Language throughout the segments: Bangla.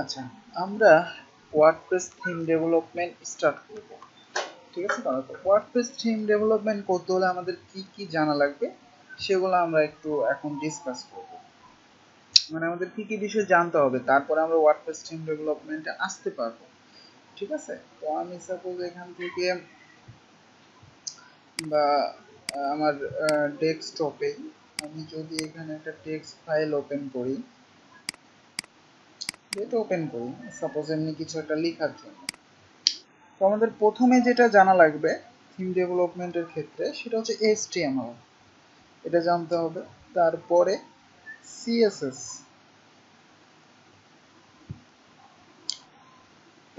আচ্ছা, আমরা ওয়ার্ডপ্রেস থিম ডেভেলপমেন্ট স্টার্ট করব। ঠিক আছে, তাহলে ওয়ার্ডপ্রেস থিম ডেভেলপমেন্ট করতে হলে আমাদের কি কি জানা লাগবে সেগুলো আমরা একটু এখন ডিসকাস করব। মানে আমাদের কি কি বিষয় জানতে হবে, তারপরে আমরা ওয়ার্ডপ্রেস থিম ডেভেলপমেন্টে আসতে পারবো। ঠিক আছে, তো আমি সাপোজ এখান থেকে বা আমার ডেস্কটপে আমি যদি এখানে একটা টেক্সট ফাইল ওপেন করি, এটা ওপেন করি সাপোজ এমনি কিছু একটা লেখার জন্য। তো আমাদের প্রথমে যেটা জানা লাগবে থিম ডেভেলপমেন্টের ক্ষেত্রে সেটা হচ্ছে HTML, এটা জানতে হবে। তারপরে CSS,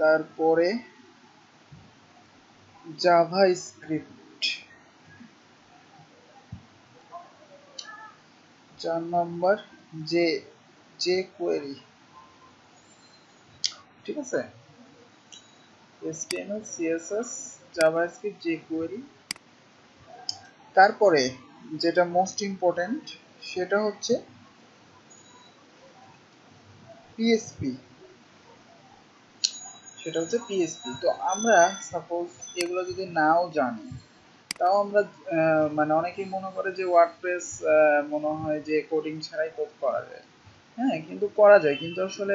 তারপরে জাভাস্ক্রিপ্ট, 4 নম্বর jQuery। ঠিক আছে, HTML, CSS, জাভাস্ক্রিপ্ট, jQuery। তারপরে যেটা মোস্ট ইম্পর্টেন্ট সেটা হচ্ছে PHP, সেটা হচ্ছে PHP। তো আমরা সাপোজ এগুলো যদি নাও জানি, তাও আমরা মানে অনেকেই মনে করে যে ওয়ার্ডপ্রেস মনে হয় যে কোডিং ছাড়াই কোড করা যায়। হ্যাঁ, কিন্তু করা যায়, কিন্তু আসলে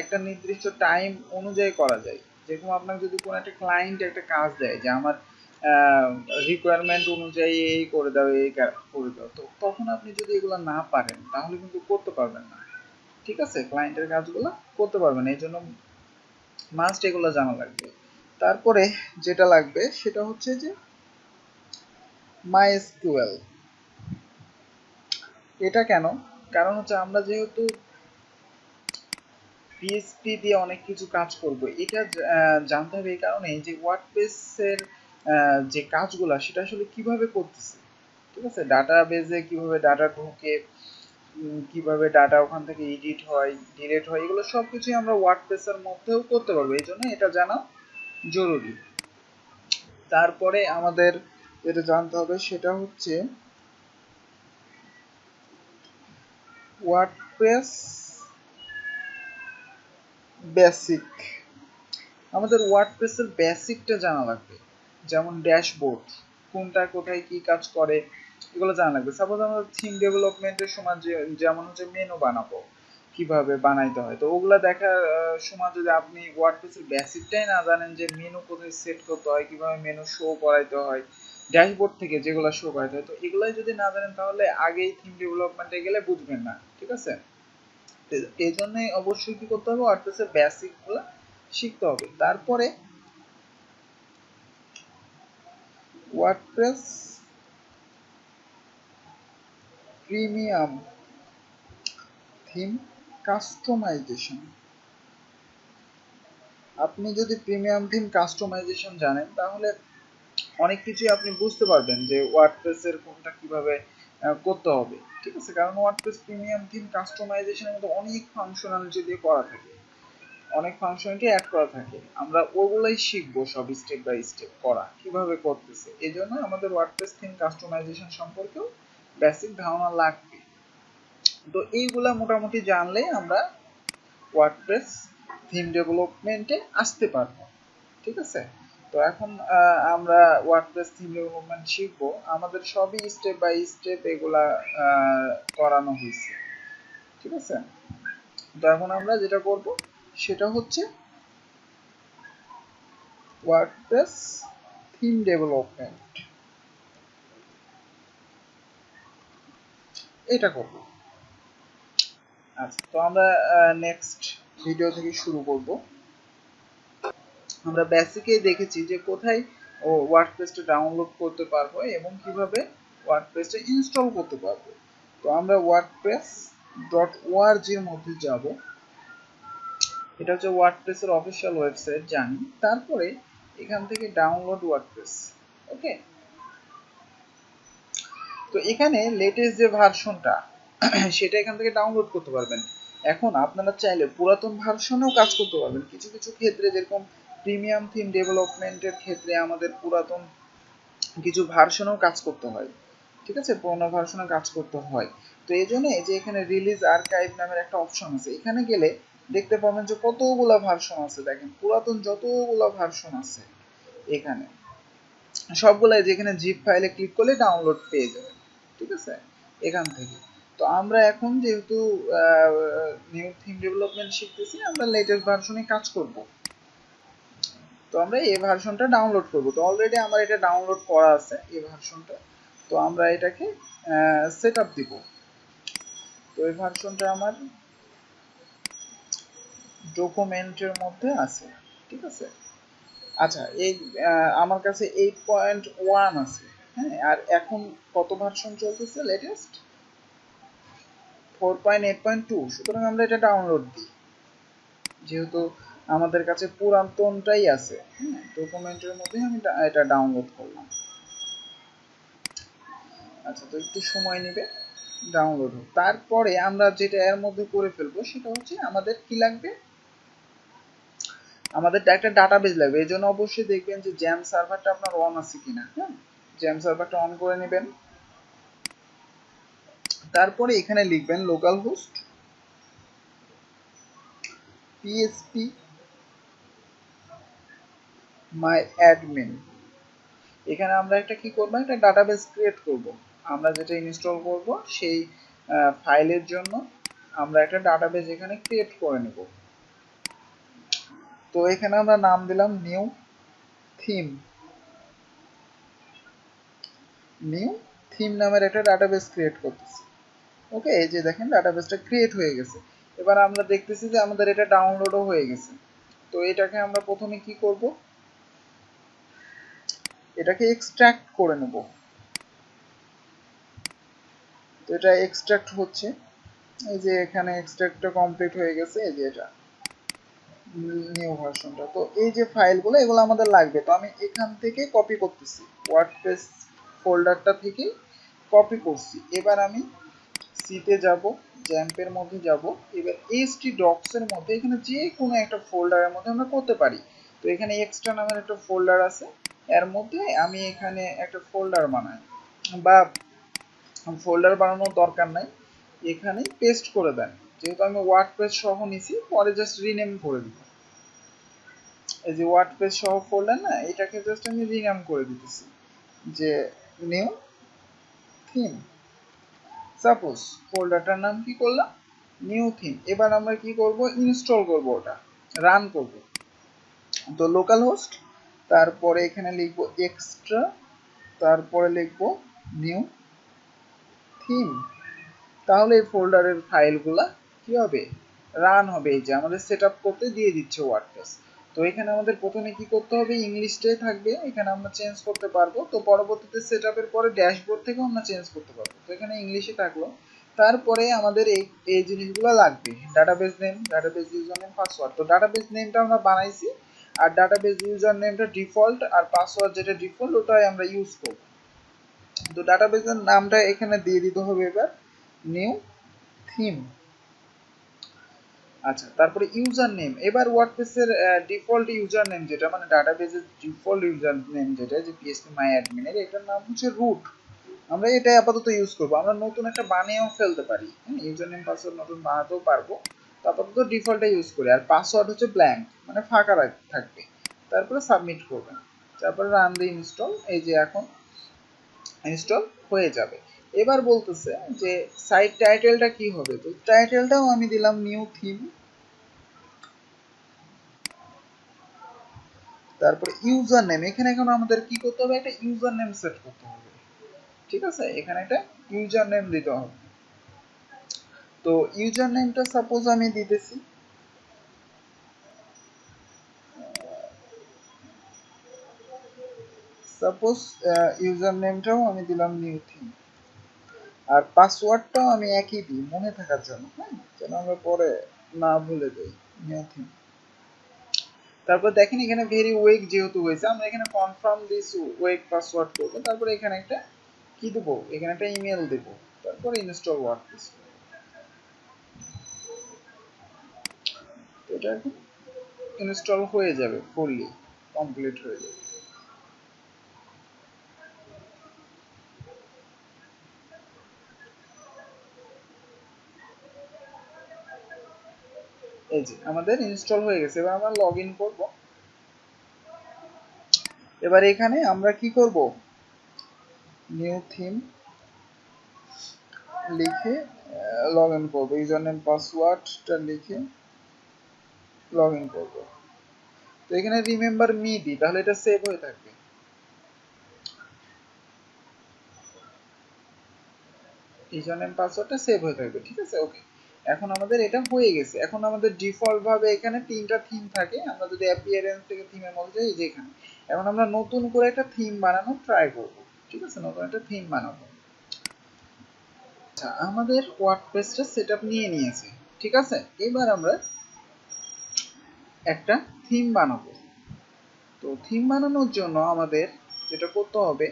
একটা নির্দিষ্ট টাইম অনুযায়ী করা যায়। যেরকম আপনার যদি কোনো একটা ক্লায়েন্ট একটা কাজ দেয় যে আমার রিকোয়ারমেন্ট অনুযায়ী এই করে দাও, এই করে দাও, তো তখন আপনি যদি এগুলো না পারেন তাহলে কিন্তু করতে পারবেন না। ঠিক আছে, ক্লায়েন্টের কাজগুলো করতে পারবেন, এই জন্য মাস্ট এগুলো জানা লাগবে। তারপরে যেটা লাগবে সেটা হচ্ছে যে MySQL। এটা কেন? কারণ হচ্ছে আমরা যেহেতু পিএইচপি দিয়ে অনেক কিছু কাজ করব, এটা জানতে হবে এই কারণে যে ওয়ার্ডপ্রেসের যে কাজগুলা সেটা আসলে কিভাবে করতেছে। ঠিক আছে, ডাটাবেজে কিভাবে ডাটা ঢোকে, কিভাবে ডাটা ওখান থেকে এডিট হয়, ডিলিট হয়, এগুলো সব কিছুই আমরা ওয়ার্ডপ্রেসের মধ্যেও করতে পারবো, এই জন্য এটা জানা জরুরি। তারপরে আমাদের যেটা জানতে হবে সেটা হচ্ছে ওয়ার্ডপ্রেস বেসিক। আমাদের ওয়ার্ডপ্রেসের বেসিকটা জানা লাগবে, যেমন ড্যাশবোর্ড কোনটা কোথায় কি কাজ করে এগুলো জানা লাগবে। সাপোজ আমরা থিম ডেভেলপমেন্টের সময় যেমন হচ্ছে মেনু বানাবো, কিভাবে বানাইতে হয়, তো ওগুলা দেখার সময় যদি আপনি ওয়ার্ডপ্রেসের বেসিকটাই না জানেন যে মেনু কোথায় সেট করতে হয়, কিভাবে মেনু শো করাইতে হয়, ড্যাশবোর্ড থেকে যেগুলো শো করাইতে হয়, তো এগুলাই যদি না জানেন তাহলে আগেই থিম ডেভেলপমেন্টে গেলে বুঝবেন না। ঠিক আছে, এই জন্যই অবশ্যই কি করতে হবে, ওয়ার্ডপ্রেসের বেসিক গুলো শিখতে হবে। তারপরে ওয়ার্ডপ্রেস প্রিমিয়াম থিম কাস্টমাইজেশন। আপনি যদি প্রিমিয়াম থিম কাস্টমাইজেশন জানেন তাহলে অনেক কিছুই আপনি বুঝতে পারবেন যে ওয়ার্ডপ্রেসের কোনটা কিভাবে করতে হবে। ঠিক আছে, কারণ ওয়ার্ডপ্রেস প্রিমিয়াম থিম কাস্টমাইজেশনের মধ্যে অনেক ফাংশনালিটি দিয়ে করা থাকে, অনেক ফাংশনালিটি অ্যাড করা থাকে, আমরা ওগুলাই শিখবো সব স্টেপ বাই স্টেপ করা কিভাবে করতেছে। এই জন্য আমাদের ওয়ার্ডপ্রেস থিম কাস্টমাইজেশন সম্পর্কেও বেসিক ধারণা লাগবে। তো এইগুলা মোটামুটি জানলে আমরা ওয়ার্ডপ্রেস থিম ডেভেলপমেন্টে আসতে পারবো। ঠিক আছে, তো এখন আমরা ওয়ার্ডপ্রেস থিম ডেভেলপমেন্ট শিখবো, আমাদের সবই স্টেপ বাই স্টেপ এগুলা করানো হয়েছে। ঠিক আছে, তো এখন আমরা যেটা করব সেটা হচ্ছে ওয়ার্ডপ্রেস থিম ডেভেলপমেন্ট, এটা করব। আচ্ছা, তো আমরা নেক্সট ভিডিও থেকে শুরু করব। আমরা বেসিকেই দেখেছি যে কোথায় ওয়ার্ডপ্রেসটা ডাউনলোড করতে পারবো এবং কিভাবে ওয়ার্ডপ্রেসটা ইনস্টল করতে পারবো। তো আমরা ওয়ার্ডপ্রেস .org এর মধ্যে যাব, এটা হচ্ছে ওয়ার্ডপ্রেসের অফিসিয়াল ওয়েবসাইট জানি। তারপরে এখান থেকে ডাউনলোড ওয়ার্ডপ্রেস। ওকে, তো এখানে লেটেস্ট যে ভার্সনটা সেটা এখান থেকে ডাউনলোড করতে পারবেন। এখন আপনারা চাইলে পুরাতন ভার্সনেও কাজ করতে পারবেন, কিছু কিছু ক্ষেত্রে যেরকম প্রিমিয়াম থিম ডেভেলপমেন্টের ক্ষেত্রে আমাদের পুরাতন কিছু ভার্সনেও কাজ করতে হয়। ঠিক আছে, পুরোনো ভার্সনে কাজ করতে হয়। তো এই জন্য যে এখানে রিলিজ আর্কাইভ নামের একটা অপশন আছে, এখানে গেলে দেখতে পাবেন যে কতগুলা ভার্সন আছে। দেখেন পুরাতন যতগুলা ভার্সন আছে এখানে সবগুলাই যেখানে জিপ ফাইলে ক্লিক করলে ডাউনলোড পেয়ে যাবেন, ঠিক আছে এখান থেকে। তো আমরা এখন যেহেতু নিউ থিম ডেভেলপমেন্ট শিখতেছি, আমরা লেটেস্ট ভার্সনে কাজ করব। তো আমরা এই ভার্সনটা ডাউনলোড করব। তো অলরেডি আমার এটা ডাউনলোড করা আছে এই ভার্সনটা। তো আমরা এটাকে সেট আপ দিব। তো এই ভার্সনটা আমার ডকুমেন্টের মধ্যে আছে, ঠিক আছে। আচ্ছা এই আমার কাছে 8.1 আছে, হ্যাঁ। আর এখন কত ভার্সন চলতেছে লেটেস্ট? 4.8.2। সুতরাং আমরা এটা ডাউনলোড দিই, যেহেতু আমাদের কাছে পুরাতনটাই আছে, হ্যাঁ। ডকুমেন্টের মধ্যে আমি এটা ডাউনলোড করলাম। আচ্ছা, তো একটু সময় নেবে ডাউনলোড হোক। তারপরে আমরা যেটা এর মধ্যে করে ফেলবো সেটা হচ্ছে আমাদের কি লাগবে, আমাদের একটা ডাটাবেজ লাগবে। এই জন্য অবশ্যই দেখবেন যে জ্যাম সার্ভারটা আপনার অন আছে কিনা, হ্যাঁ। জ্যাম সার্ভারটা অন করে নেবেন। তারপরে এখানে লিখবেন লোকাল হোস্ট পিএসপি মাই অ্যাডমিন। এখানে আমরা একটা কি করব, একটা ডাটাবেস ক্রিয়েট করব। আমরা যেটা ইনস্টল করব সেই ফাইলের জন্য আমরা একটা ডাটাবেস এখানে ক্রিয়েট করে নেব। তো এখানে আমরা নাম দিলাম নিউ থিম। নিউ থিম নামের একটা ডাটাবেস ক্রিয়েট করতেছি। ওকে, এই যে দেখেন ডাটাবেসটা ক্রিয়েট হয়ে গেছে। এবার আমরা দেখতেছি যে আমাদের এটা ডাউনলোডও হয়ে গেছে। তো এটাকে আমরা প্রথমে কি করব, এটাকে এক্সট্রাক্ট করে নেব। তো এটা এক্সট্রাক্ট হচ্ছে, এই যে এখানে এক্সট্রাক্টটা কমপ্লিট হয়ে গেছে। এই যে এটা নিউ ভার্সনটা। তো এই যে ফাইলগুলো এগুলো আমাদের লাগবে। তো আমি এখান থেকে কপি করতেছি, ওয়ার্ডপ্রেস ফোল্ডারটা থেকে কপি করছি। এবার আমি সিতে যাব, জ্যাম্পের মধ্যে যাব। এবার এইচটি ডক্স এর মধ্যে এখানে যে কোনো একটা ফোল্ডারের মধ্যে আমরা করতে পারি। তো এখানে এক্সট্রা নামের একটা ফোল্ডার আছে, এর মধ্যে আমি এখানে একটা ফোল্ডার বানাই, বা ফোল্ডার বানানোর দরকার নাই, এখানে পেস্ট করে দেন। যেহেতু আমি ওয়ার্ডপ্রেস সহ নিছি, পরে জাস্ট রিনেম করে দিব। এই যে ওয়ার্ডপ্রেস সহ ফোল্ডার না, এটাকে জাস্ট আমি রিনেম করে দিতেছি যে নিউ থিম। সাপোজ ফোল্ডারটার নাম কি করলাম, নিউ থিম। এবার আমরা কি করব, ইনস্টল করব, ওটা রান করব। তো লোকাল হোস্ট, তারপরে এখানে লিখব এক্সট্রা, তারপরে লিখব নিউ থিম। তাহলে এই ফোল্ডারের ফাইলগুলা কি হবে, রান হবে। এই যে আমাদের সেট আপ করতে দিয়ে দিচ্ছে ওয়ার্ডপ্রেস। তো এখানে আমাদের প্রথমে কি করতে হবে, ইংলিশটাই থাকবে, এখানে আমরা চেঞ্জ করতে পারবো। তো পরবর্তীতে সেট আপের পরে ড্যাশবোর্ড থেকেও আমরা চেঞ্জ করতে পারবো। তো এখানে ইংলিশে থাকলো। তারপরে আমাদের এই এই জিনিসগুলো লাগবে, database name, database user name, password. তো ডাটাবেস নেমটা আমরা বানাইছি, আর ডাটাবেস ইউজার নেমটা ডিফল্ট, আর পাসওয়ার্ড যেটা ডিফল্ট ওটাই আমরা ইউজ করব। তো ডাটাবেসের নামটা এখানে দিয়ে দিতে হবে এবার নিউ থিম। আচ্ছা, তারপরে ইউজার নেম। এবার ওয়ার্ডপ্রেসের ডিফল্ট ইউজার নেম যেটা, মানে ডাটাবেসের ডিফল্ট ইউজার নেম যেটা, যে পিএসপি মাই অ্যাডমিনের, এটার নাম হচ্ছে রুট। আমরা এটাই আপাতত ইউজ করবো। আমরা নতুন একটা বানিয়েও ফেলতে পারি, হ্যাঁ, ইউজার নেম পাসওয়ার্ড নতুন বানাতেও পারবো। তো আপাতত ডিফল্টটা ইউজ করি। আর পাসওয়ার্ড হচ্ছে ব্ল্যাঙ্ক, মানে ফাঁকা থাকবে। তারপরে সাবমিট করবেন, তারপরে রান দি ইনস্টল। এই যে এখন ইনস্টল হয়ে যাবে। এবার বলতেছে যে সাইট টাইটেলটা কি হবে। তো টাইটেলটাও আমি দিলাম নিউ থিম। তারপরে ইউজার নেম, এখানে এখন আমাদের কি করতে হবে, একটা ইউজার নেম সেট করতে হবে, ঠিক আছে। এখানে একটা ইউজার নেম দিতে হবে। তো ইউজার নেমটা সাপোজ আমি দিতেছি সাপোজ ইউজার নেমটাও আমি দিলাম নিউ থিম। আর পাসওয়ার্ডটাও আমি একই দিই মনে থাকার জন্য, হ্যাঁ, যেন আমরা পরে না ভুলে যাই, নিউ থিম। তারপর দেখেন এখানে ভেরি ওয়েক যেহেতু হয়েছে, আমরা এখানে কনফার্ম দিস ওয়েক পাসওয়ার্ড করবো। তারপরে এখানে একটা কি দেবো, এখানে একটা ইমেল দেবো। তারপর ইনস্টল ওয়ার্ডপ্রেস। এটা এখন ইনস্টল হয়ে যাবে, ফুললি কমপ্লিট হয়ে যাবে। এই যে আমাদের ইনস্টল হয়ে গেছে। এবার আমরা লগ ইন করবো। এবার এখানে আমরা কি করব, নিউ থিম লিখে লগ ইন করবো, ইউজার নেম পাসওয়ার্ডটা লিখে লগ ইন করবো। তো এখানে রিমেম্বার মি দিই, তাহলে এটা সেভ হয়ে থাকবে। ইউজার নেম পাসওয়ার্ডটা সেভ হয়ে থাকবে, ঠিক আছে। ওকে, এখন আমাদের এটা হয়ে গেছে। এখন আমাদের ডিফল্ট ভাবে এখানে তিনটা থিম থাকে। আমরা যদি অ্যাপিয়ারেন্স থেকে থিমের মধ্যে যাই, যে এখানে এখন আমরা নতুন করে একটা থিম বানানো ট্রাই করব, ঠিক আছে। নতুন একটা থিম বানাবো। আচ্ছা, আমাদের ওয়ার্ডপ্রেসটা সেটআপ নিয়ে নিয়েছে, ঠিক আছে। এবার আমরা একটা থিম বানাবো। তো থিম বানানোর জন্য আমাদের যেটা করতে হবে,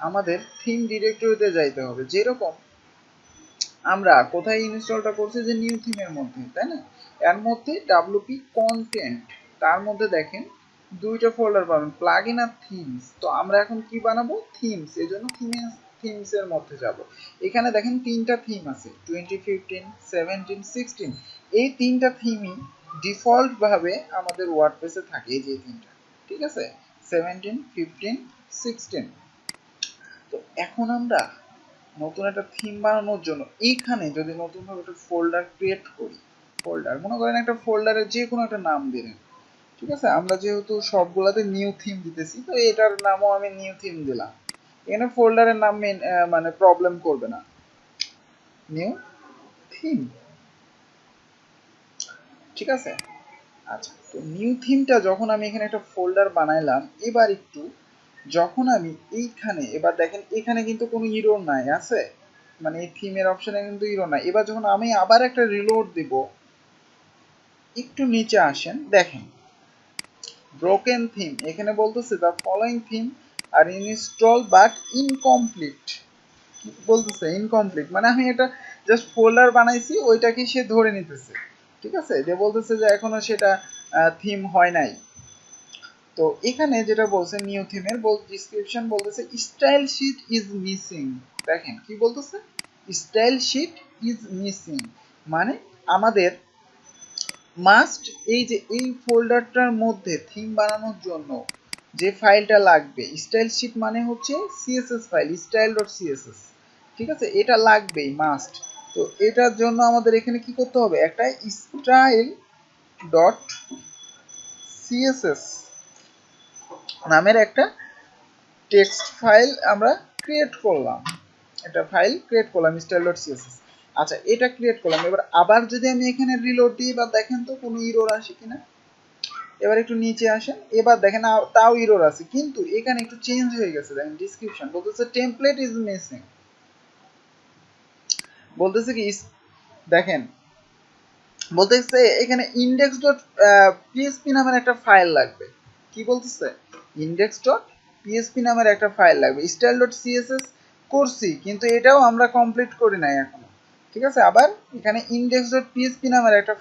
আমাদের থিম ডিরেক্টরিতে যাইতে হবে। যেরকম আমরা কোথায় ইনস্টলটা করছি, যে নিউ থিমের মধ্যে, তাই না। এর মধ্যে ডব্লিউপি কন্টেন্ট, তার মধ্যে দেখেন দুইটা ফোল্ডার পাবেন, প্লাগইন আর থিমস। তো আমরা এখন কি বানাবো, থিমস। এই জন্য থিমস এর মধ্যে যাব। এখানে দেখেন তিনটা থিম আছে, 2015, 17, 16। এই তিনটা থিমই ডিফল্ট ভাবে আমাদের ওয়ার্ডপ্রেসে থাকে, এই যে তিনটা, ঠিক আছে, 17, 15, 16। তো এখন আমরা নতুন একটা থিম বানানোর জন্য এইখানে যদি নতুনভাবে একটা ফোল্ডার ক্রিয়েট করি, ফোল্ডার মনে করেন একটা ফোল্ডারের যে কোনো একটা নাম দিলেন, ঠিক আছে। আমরা যেহেতু সবগুলাতে নিউ থিম দিতেছি, তো এটার নামও আমি নিউ থিম দিলাম। এখানে ফোল্ডারের নাম মানে প্রবলেম করবে না, নিউ থিম, ঠিক আছে। আচ্ছা, তো নিউ থিমটা যখন আমি এখানে একটা ফোল্ডার বানাইলাম, এবার একটু যখন আমি এইখানে, এবার দেখেন এখানে কিন্তু কোনো ইরর নাই আছে, মানে এই থিমের অপশনে কিন্তু ইরর নাই। এবার যখন আমি আবার একটা রিলোড দিব, একটু নিচে আসেন, দেখেন ব্রোকেন থিম এখানে বলতেছে the following theme are install but incomplete. কি বলতেছে, ইনকমপ্লিট, মানে আমি এটা জাস্ট ফোল্ডার বানাইছি, ওইটাকে সে ধরে নিতেছে, ঠিক আছে। যে বলতেছে যে এখনো সেটা থিম হয় নাই। তো এখানে যেটা বলছে নিউ থিমের ডিসক্রিপশন বলতেছে স্টাইল শিট ইজ মিসিং। দেখেন কি বলতেছে, স্টাইল শিট ইজ মিসিং, মানে আমাদের মাস্ট এই যে এই ফোল্ডারটার মধ্যে থিম বানানোর জন্য যে ফাইলটা লাগবে, স্টাইল শিট মানে হচ্ছে সিএসএস ফাইল, style.css, ঠিক আছে। এটা লাগবেই মাস্ট। তো এটার জন্য আমাদের এখানে কি করতে হবে, একটা style.css নামের একটা টেক্সট ফাইল আমরা ক্রিয়েট করলাম, একটা ফাইল ক্রিয়েট করলাম style.css। আচ্ছা, এটা ক্রিয়েট করলাম। এবার আবার যদি আমি এখানে রিলোড দিই, বা দেখেন তো কোনো ইরর আসে কিনা। এবার একটু নিচে আসেন, এবার দেখেন তাও ইরর আছে, কিন্তু এখানে একটু চেঞ্জ হয়ে গেছে। দেখেন ডিসক্রিপশন বলতেছে টেমপ্লেট ইজ মিসিং, বলতেছে কি, দেখেন বলতেছে এখানে ইন্ডেক্স ডট পিএসপি নামের একটা ফাইল লাগবে। কি বলতেছে, ইন্ডেক্স ডট পিএসপি নামের একটা ফাইল লাগবে। স্টাইল ডট সিএসএস করছি, কিন্তু এটাও আমরা কমপ্লিট করি নাই এখনো, ঠিক আছে। আবার এখানে ইন্ডেক্স ডট পিএসপি নামের একটা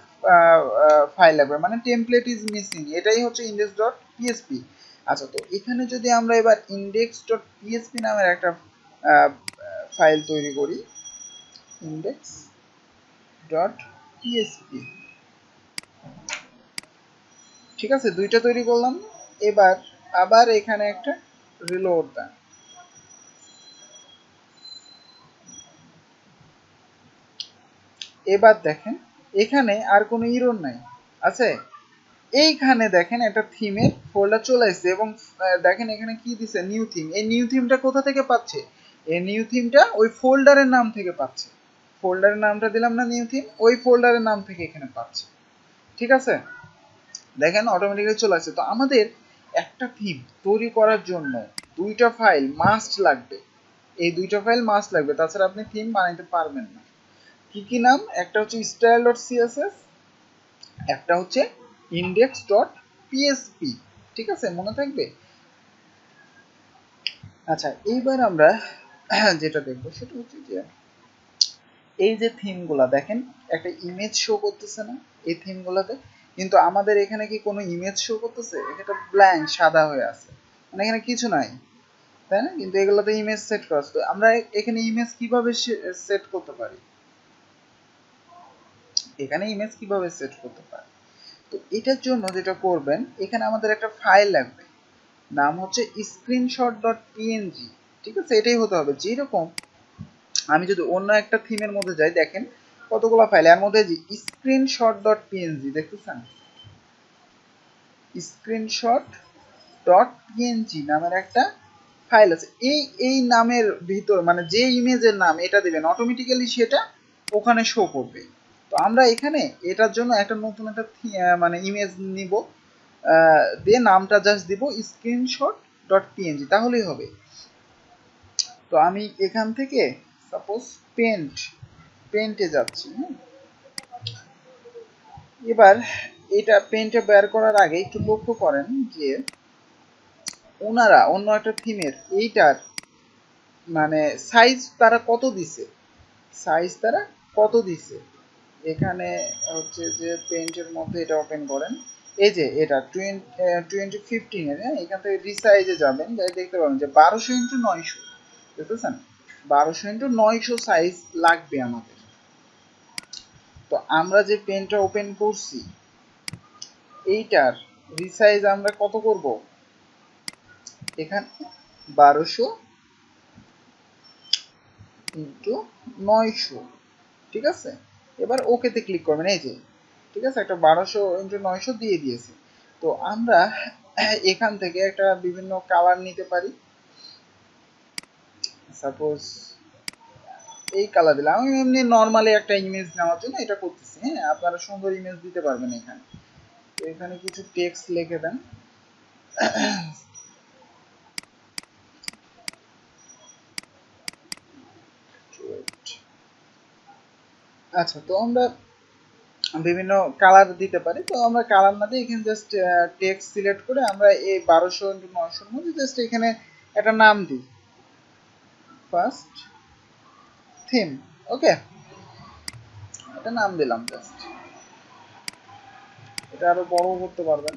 ফাইল লাগবে, মানে টেমপ্লেট ইজ মিসিং, এটাই হচ্ছে ইন্ডেক্স ডট পিএসপি। আচ্ছা, তো এখানে যদি আমরা এবার ইন্ডেক্স ডট পিএসপি নামের একটা ফাইল তৈরি করি, ইন্ডেক্স ডট পিএসপি, ঠিক আছে, দুইটা তৈরি করলাম। এবার আবার এখানে একটা রিলোড দেন। এবার দেখেন এখানে আর কোনো ইরর নাই আছে। এইখানে দেখেন একটা থিমের ফোল্ডার চলে আসছে, এবং দেখেন এখানে কি দিছে, নিউ থিম। এই নিউ থিমটা কোথা থেকে পাচ্ছে, এই নিউ থিমটা ওই ফোল্ডারের নাম থেকে পাচ্ছে। ফোল্ডারের নামটা দিলাম না নিউ থিম, ওই ফোল্ডারের নাম থেকে এখানে পাচ্ছে, ঠিক আছে। দেখেন অটোমেটিক্যালি চলে আসছে। তো আমাদের একটা থিম তৈরি করার জন্য দুইটা ফাইল মাস্ট লাগবে, এই দুইটা ফাইল মাস্ট লাগবে, তাছাড়া আপনি থিম বানাইতে পারবেন না। কি কি নাম, একটা হচ্ছে style.css, একটা হচ্ছে index.php, ঠিক আছে, মনে থাকবে। আচ্ছা, এইবার আমরা যেটা দেখবো সেটা হচ্ছে যে এই যে থিমগুলা দেখেন একটা ইমেজ শো করতেছে না এই থিমগুলোতে, কিন্তু আমাদের এখানে কি কোনো ইমেজ শো করতেছে, এটা ব্ল্যাঙ্ক সাদা হয়ে আছে, মানে এখানে কিছু নাই, তাই না। কিন্তু এগুলোতে ইমেজ সেট করা আছে। তো আমরা এখানে ইমেজ কিভাবে সেট করতে পারি, এখানে ইমেজ কিভাবে সেট করতে পারে। তো এটার জন্য যেটা করবেন, এখানে আমাদের একটা ফাইল লাগবে, নাম হচ্ছে screenshot.png। ঠিক আছে, এটাই হতে হবে। যেরকম আমি যদি অন্য একটা থিমের মধ্যে যাই, দেখেন কতগুলো ফাইল, এর মধ্যে যে screenshot.png দেখতেছেন, screenshot.png নামের একটা ফাইল আছে। এই নামের ভিতর মানে যে ইমেজের নাম এটা দিবেন, অটোমেটিক্যালি সেটা ওখানে শো করবে। তো আমরা এখানে এটার জন্য একটা নতুন একটা মানে ইমেজ নিব, দিয়ে নামটা জাস্ট দিব screenshot.png, তাহলেই হবে। তো আমি এখান থেকে সাপোজ পেন্টে যাচ্ছি। এবার এটা পেন্টে বের করার আগে একটু লক্ষ্য করেন যে ওনারা অন্য একটা থিমের এইটার মানে সাইজ তারা কত দিছে, এখানে হচ্ছে যে পেন্টের মধ্যে এটা ওপেন করেন, এই যে এটা 2015 এর, হ্যাঁ, এখান থেকে রিসাইজে যাবেন, দেখতে পাবেন যে 1200x900, দেখতেছেন 1200x900 সাইজ লাগবে আমাদের। তো আমরা যে পেনটা ওপেন করছি এইটার রিসাইজ আমরা কত করব, এখানে 1200x900, ঠিক আছে। এবার ওকেতে ক্লিক করবেন, এই যে ঠিক আছে, একটা 1200x900 দিয়ে দিয়েছে। তো আমরা এখান থেকে একটা বিভিন্ন কালার নিতে পারি, সাপোজ এই কালার দিলাম। আমি এমনি নর্মালি একটা ইমেজ নেওয়ার জন্য এটা করতেছি, হ্যাঁ, আপনারা সুন্দর ইমেজ দিতে পারবেন এখানে। তো এখানে কিছু টেক্সট লিখে দেন। আচ্ছা, তো আমরা বিভিন্ন কালার দিতে পারি। তো আমরা কালার না দিয়ে এখানে জাস্ট টেক্সট সিলেক্ট করে আমরা এই 1200x900 মধ্যে জাস্ট এখানে একটা নাম দিই, ফার্স্ট থিম। ওকে, এটা নাম দিলাম জাস্ট। এটা আরো বড় করতে পারবেন,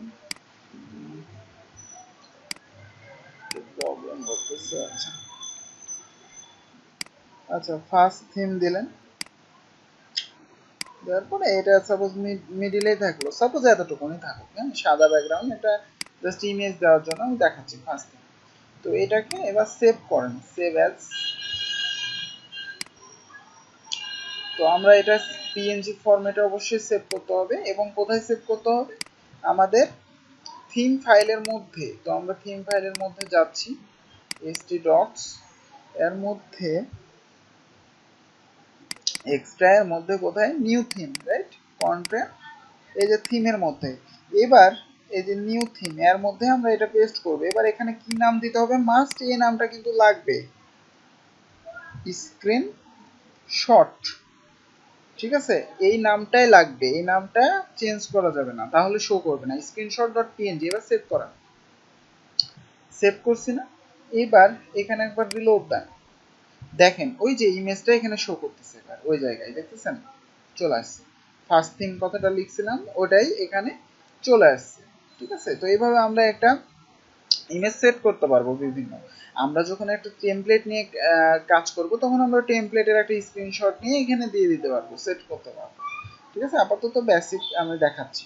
প্রবলেম করতেছে। আচ্ছা আচ্ছা, ফার্স্ট থিম দিলেন, দেওয়ার পরে এটা সাপোজ মিডিলেই থাকলো, সাপোজ এতটুকুনি থাকুক, হ্যাঁ, সাদা ব্যাকগ্রাউন্ড, এটা জাস্ট ইমেজ দেওয়ার জন্য আমি দেখাচ্ছি ফার্স্ট থিম। তো এটাকে এবার সেভ করেন, সেভ অ্যাজ। তো আমরা এটা পিএনজি ফরম্যাটে অবশ্যই সেভ করতে হবে, এবং কোথায় সেভ করতে হবে, আমাদের থিম ফাইলের মধ্যে। তো আমরা থিম ফাইলের মধ্যে যাচ্ছি, htdocs এর মধ্যে এক্সট্রা এর মধ্যে কোথায়, নিউ থিম, রাইট, কন্টেন্ট, এই যে থিমের মধ্যে। এবার এই যে নিউ থিম এর মধ্যে আমরা এটা পেস্ট করব। এবার এখানে কি নাম দিতে হবে, মাস্ট এই নামটা কিন্তু লাগবে, স্ক্রিন শট, ঠিক আছে, এই নামটাই লাগবে, এই নামটা চেঞ্জ করা যাবে না, তাহলে শো করবে না। screenshot.png, এবার সেভ করা, সেভ করছি না। এবার এখানে একবার রিলোড দেন, দেখেন ওই যে ইমেজটা এখানে শো করতেছে, এবার ওই জায়গায় দেখতেছেন চলে আসছে, ফার্স্ট থিম কথাটা লিখছিলাম ওটাই এখানে চলে আসছে, ঠিক আছে। তো এইভাবে আমরা একটা ইমেজ সেট করতে পারবো বিভিন্ন। আমরা যখন একটা টেমপ্লেট নিয়ে কাজ করব, তখন আমরা টেমপ্লেটের একটা স্ক্রিনশট নিয়ে এখানে দিয়ে দিতে পারবো, সেট করতে পারবো, ঠিক আছে। আপাতত বেসিক আমি দেখাচ্ছি।